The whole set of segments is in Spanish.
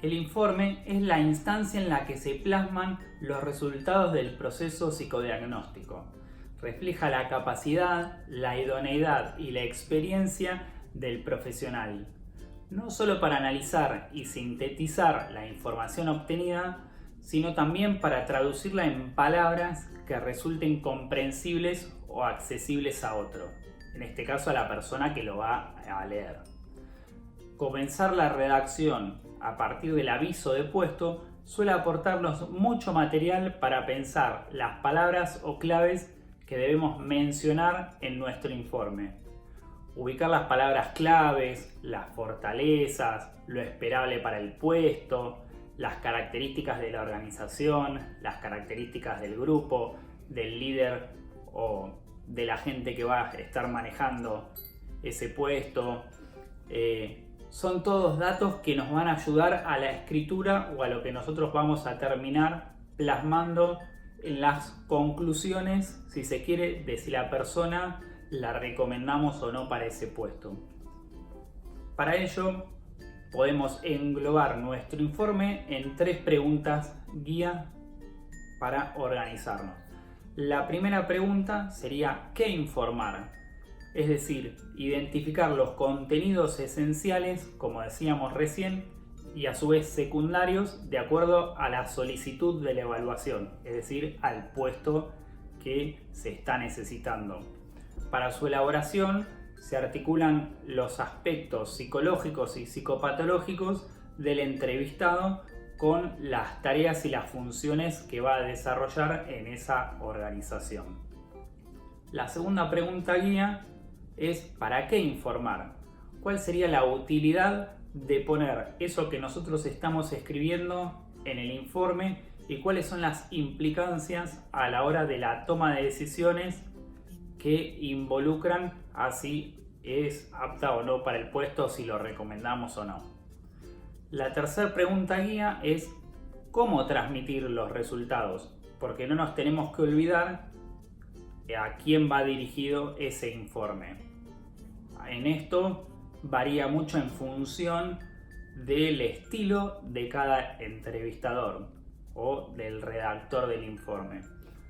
El informe es la instancia en la que se plasman los resultados del proceso psicodiagnóstico. Refleja la capacidad, la idoneidad y la experiencia del profesional, no solo para analizar y sintetizar la información obtenida, sino también para traducirla en palabras que resulten comprensibles o accesibles a otro, en este caso a la persona que lo va a leer. Comenzar la redacción a partir del aviso de puesto suele aportarnos mucho material para pensar las palabras o claves que debemos mencionar en nuestro informe. Ubicar las palabras claves, las fortalezas, lo esperable para el puesto, las características de la organización, las características del grupo, del líder o de la gente que va a estar manejando ese puesto. Son todos datos que nos van a ayudar a la escritura o a lo que nosotros vamos a terminar plasmando en las conclusiones, si se quiere, de si la persona la recomendamos o no para ese puesto. Para ello, podemos englobar nuestro informe en 3 preguntas guía para organizarnos. La primera pregunta sería ¿qué informar? Es decir, identificar los contenidos esenciales, como decíamos recién, y a su vez secundarios de acuerdo a la solicitud de la evaluación, es decir, al puesto que se está necesitando. Para su elaboración se articulan los aspectos psicológicos y psicopatológicos del entrevistado con las tareas y las funciones que va a desarrollar en esa organización. La segunda pregunta guía es ¿para qué informar? ¿Cuál sería la utilidad de poner eso que nosotros estamos escribiendo en el informe y cuáles son las implicancias a la hora de la toma de decisiones que involucran a si es apta o no para el puesto, si lo recomendamos o no? La tercera pregunta guía es ¿cómo transmitir los resultados? Porque no nos tenemos que olvidar a quién va dirigido ese informe. En esto varía mucho en función del estilo de cada entrevistador o del redactor del informe.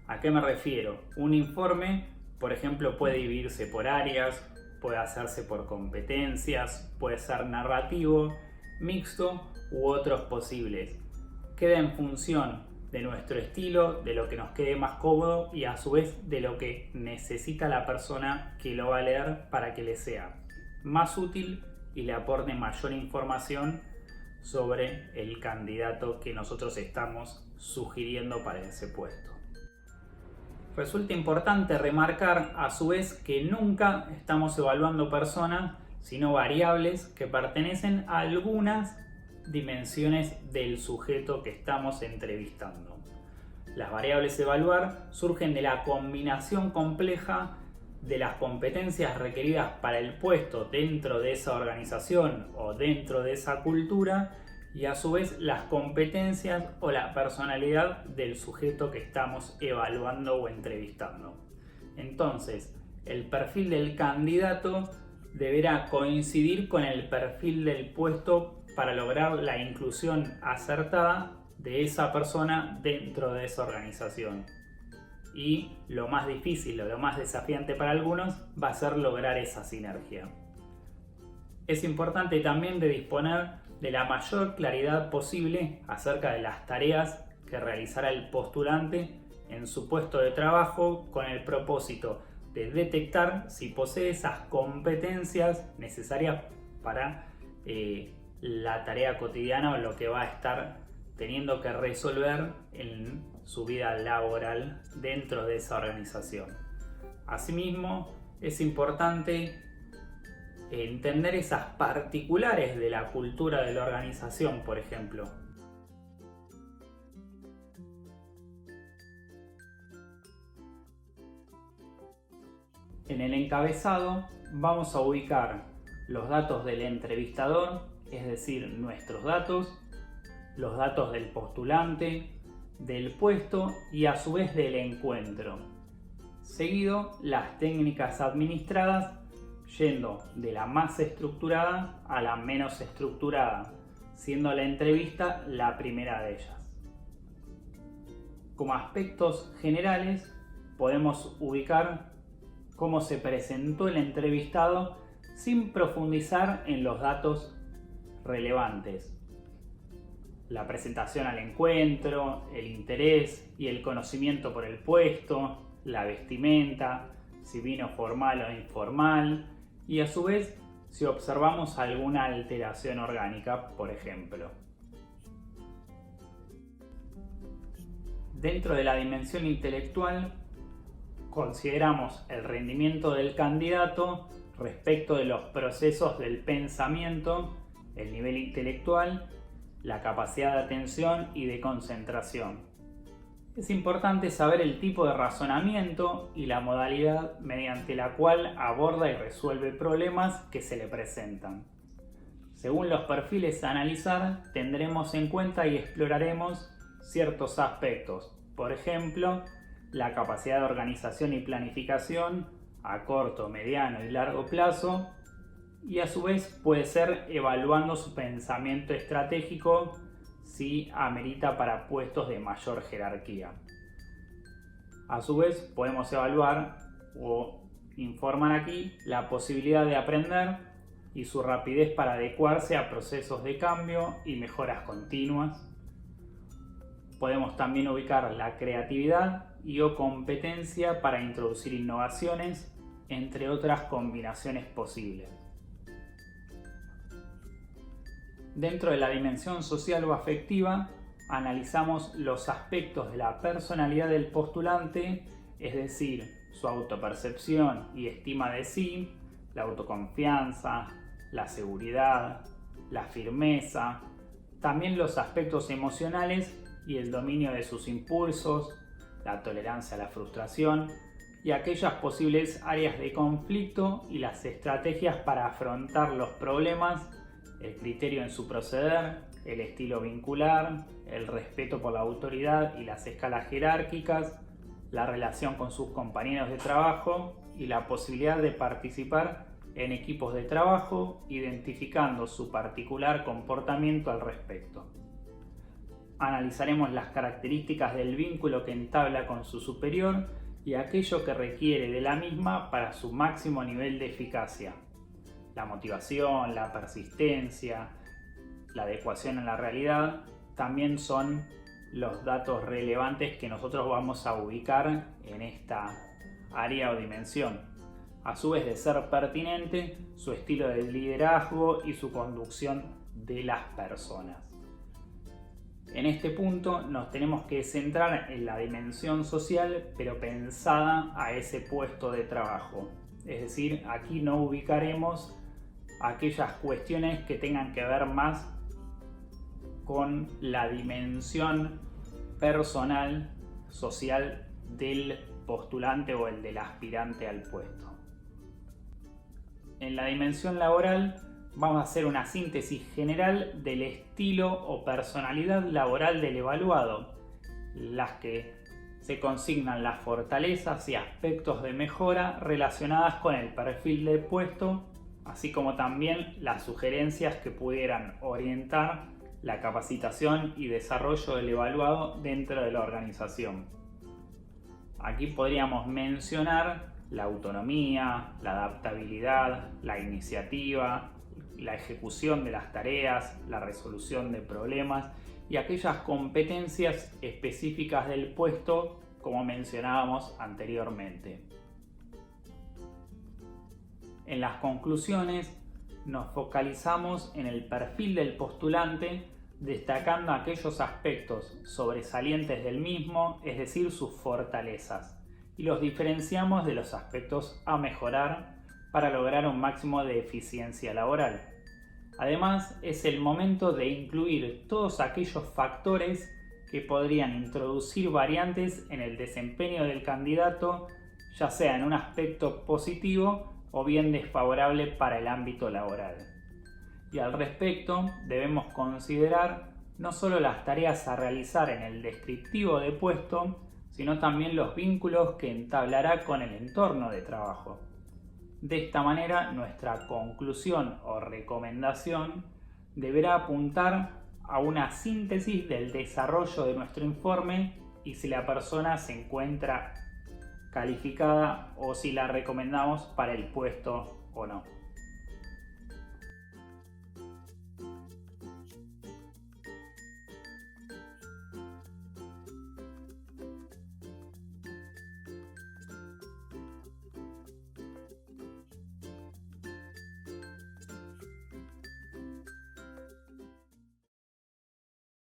¿A qué me refiero? Un informe, por ejemplo, puede dividirse por áreas, puede hacerse por competencias, puede ser narrativo, mixto u otros posibles. Queda en función de nuestro estilo, de lo que nos quede más cómodo y a su vez de lo que necesita la persona que lo va a leer para que le sea más útil y le aporte mayor información sobre el candidato que nosotros estamos sugiriendo para ese puesto. Resulta importante remarcar a su vez que nunca estamos evaluando personas, sino variables que pertenecen a algunas dimensiones del sujeto que estamos entrevistando. Las variables a evaluar surgen de la combinación compleja de las competencias requeridas para el puesto dentro de esa organización o dentro de esa cultura y a su vez las competencias o la personalidad del sujeto que estamos evaluando o entrevistando. Entonces, el perfil del candidato deberá coincidir con el perfil del puesto para lograr la inclusión acertada de esa persona dentro de esa organización. Y lo más difícil o lo más desafiante para algunos va a ser lograr esa sinergia. Es importante también de disponer de la mayor claridad posible acerca de las tareas que realizará el postulante en su puesto de trabajo con el propósito de detectar si posee esas competencias necesarias para la tarea cotidiana o lo que va a estar teniendo que resolver en su vida laboral dentro de esa organización. Asimismo, es importante entender esas particulares de la cultura de la organización, por ejemplo. En el encabezado vamos a ubicar los datos del entrevistador, es decir, nuestros datos, los datos del postulante, del puesto y a su vez del encuentro. Seguido, las técnicas administradas, yendo de la más estructurada a la menos estructurada, siendo la entrevista la primera de ellas. Como aspectos generales, podemos ubicar cómo se presentó el entrevistado sin profundizar en los datos relevantes. La presentación al encuentro, el interés y el conocimiento por el puesto, la vestimenta, si vino formal o informal, y a su vez si observamos alguna alteración orgánica, por ejemplo. Dentro de la dimensión intelectual, consideramos el rendimiento del candidato respecto de los procesos del pensamiento, el nivel intelectual, la capacidad de atención y de concentración. Es importante saber el tipo de razonamiento y la modalidad mediante la cual aborda y resuelve problemas que se le presentan. Según los perfiles a analizar, tendremos en cuenta y exploraremos ciertos aspectos, por ejemplo, la capacidad de organización y planificación a corto, mediano y largo plazo, y a su vez puede ser evaluando su pensamiento estratégico si amerita para puestos de mayor jerarquía. A su vez podemos evaluar o informar aquí la posibilidad de aprender y su rapidez para adecuarse a procesos de cambio y mejoras continuas. Podemos también ubicar la creatividad y o competencia para introducir innovaciones, entre otras combinaciones posibles. Dentro de la dimensión social o afectiva, analizamos los aspectos de la personalidad del postulante, es decir, su autopercepción y estima de sí, la autoconfianza, la seguridad, la firmeza, también los aspectos emocionales y el dominio de sus impulsos, la tolerancia a la frustración y aquellas posibles áreas de conflicto y las estrategias para afrontar los problemas, el criterio en su proceder, el estilo vincular, el respeto por la autoridad y las escalas jerárquicas, la relación con sus compañeros de trabajo y la posibilidad de participar en equipos de trabajo, identificando su particular comportamiento al respecto. Analizaremos las características del vínculo que entabla con su superior y aquello que requiere de la misma para su máximo nivel de eficacia. La motivación, la persistencia, la adecuación a la realidad también son los datos relevantes que nosotros vamos a ubicar en esta área o dimensión. A su vez de ser pertinente, su estilo de liderazgo y su conducción de las personas. En este punto nos tenemos que centrar en la dimensión social, pero pensada a ese puesto de trabajo. Es decir, aquí no ubicaremos aquellas cuestiones que tengan que ver más con la dimensión personal, social del postulante o el del aspirante al puesto. En la dimensión laboral vamos a hacer una síntesis general del estilo o personalidad laboral del evaluado, las que se consignan las fortalezas y aspectos de mejora relacionadas con el perfil del puesto, así como también las sugerencias que pudieran orientar la capacitación y desarrollo del evaluado dentro de la organización. Aquí podríamos mencionar la autonomía, la adaptabilidad, la iniciativa, la ejecución de las tareas, la resolución de problemas y aquellas competencias específicas del puesto, como mencionábamos anteriormente. En las conclusiones nos focalizamos en el perfil del postulante, destacando aquellos aspectos sobresalientes del mismo, es decir, sus fortalezas, y los diferenciamos de los aspectos a mejorar para lograr un máximo de eficiencia laboral. Además, es el momento de incluir todos aquellos factores que podrían introducir variantes en el desempeño del candidato, ya sea en un aspecto positivo o bien desfavorable para el ámbito laboral. Y al respecto, debemos considerar no solo las tareas a realizar en el descriptivo de puesto, sino también los vínculos que entablará con el entorno de trabajo. De esta manera, nuestra conclusión o recomendación deberá apuntar a una síntesis del desarrollo de nuestro informe y si la persona se encuentra calificada o si la recomendamos para el puesto o no.